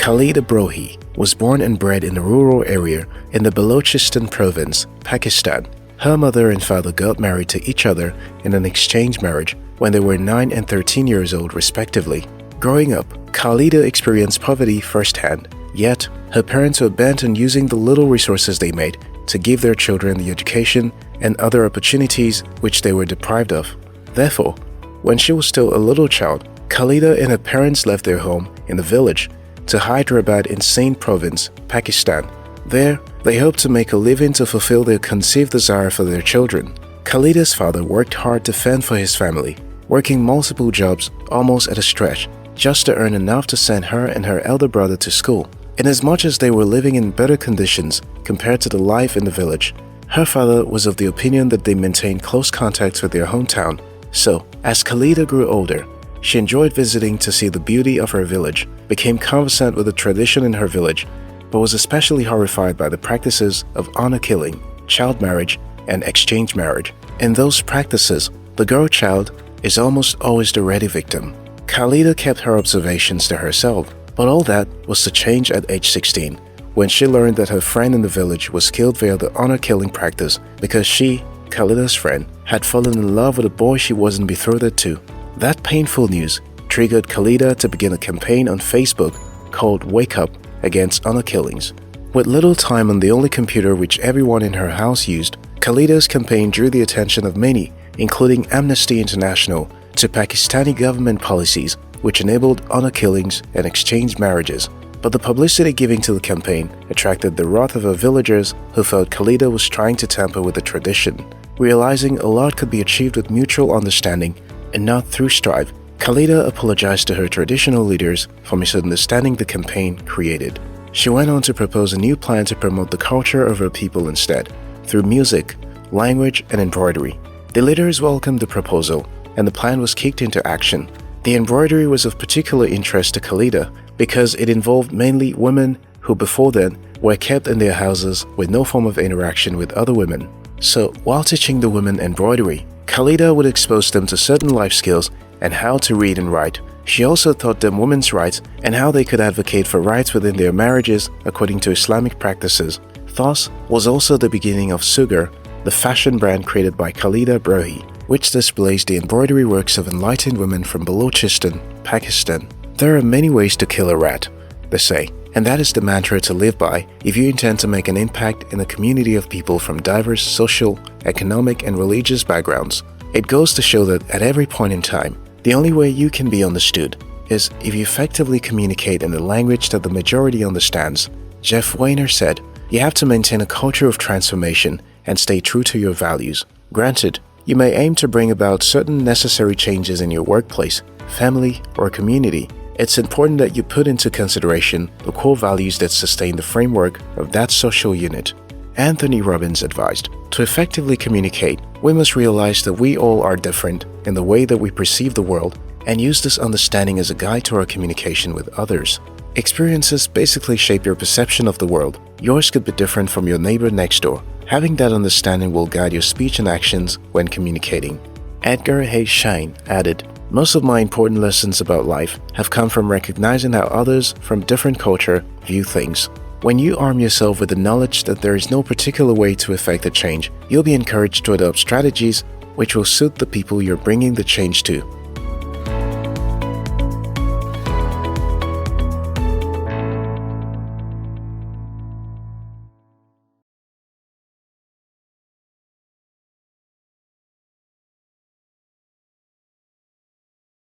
Khalida Brohi was born and bred in a rural area in the Balochistan province, Pakistan. Her mother and father got married to each other in an exchange marriage when they were 9 and 13 years old respectively. Growing up, Khalida experienced poverty firsthand, yet her parents were bent on using the little resources they made to give their children the education and other opportunities which they were deprived of. Therefore, when she was still a little child, Khalida and her parents left their home in the village to Hyderabad in Sindh province, Pakistan. There, they hoped to make a living to fulfill their conceived desire for their children. Khalida's father worked hard to fend for his family, working multiple jobs almost at a stretch, just to earn enough to send her and her elder brother to school. Inasmuch as they were living in better conditions compared to the life in the village, her father was of the opinion that they maintained close contacts with their hometown. So, as Khalida grew older, she enjoyed visiting to see the beauty of her village, became conversant with the tradition in her village, but was especially horrified by the practices of honor killing, child marriage, and exchange marriage. In those practices, the girl child is almost always the ready victim. Khalida kept her observations to herself, but all that was to change at age 16, when she learned that her friend in the village was killed via the honor killing practice because she, Khalida's friend, had fallen in love with a boy she wasn't betrothed to. That painful news triggered Khalida to begin a campaign on Facebook called Wake Up Against Honor Killings. With little time on the only computer which everyone in her house used, Khalida's campaign drew the attention of many, including Amnesty International, to Pakistani government policies which enabled honor killings and exchange marriages. But the publicity given to the campaign attracted the wrath of her villagers who felt Khalida was trying to tamper with the tradition. Realizing a lot could be achieved with mutual understanding and not through strife, Khalida apologized to her traditional leaders for misunderstanding the campaign created. She went on to propose a new plan to promote the culture of her people instead, through music, language, and embroidery. The leaders welcomed the proposal, and the plan was kicked into action. The embroidery was of particular interest to Khalida because it involved mainly women who before then were kept in their houses with no form of interaction with other women. So, while teaching the women embroidery, Khalida would expose them to certain life skills and how to read and write. She also taught them women's rights and how they could advocate for rights within their marriages according to Islamic practices. Thus was also the beginning of Sugar, the fashion brand created by Khalida Brohi, which displays the embroidery works of enlightened women from Balochistan, Pakistan. There are many ways to kill a rat, they say, and that is the mantra to live by if you intend to make an impact in a community of people from diverse social, economic, and religious backgrounds. It goes to show that at every point in time, the only way you can be understood is if you effectively communicate in the language that the majority understands. Jeff Weiner said, "You have to maintain a culture of transformation and stay true to your values. Granted, you may aim to bring about certain necessary changes in your workplace, family, or community. It's important that you put into consideration the core values that sustain the framework of that social unit." Anthony Robbins advised, "To effectively communicate, we must realize that we all are different in the way that we perceive the world and use this understanding as a guide to our communication with others. Experiences basically shape your perception of the world. Yours could be different from your neighbor next door. Having that understanding will guide your speech and actions when communicating." Edgar H. Schein added, "Most of my important lessons about life have come from recognizing how others from different culture view things. When you arm yourself with the knowledge that there is no particular way to effect a change, you'll be encouraged to adopt strategies which will suit the people you're bringing the change to.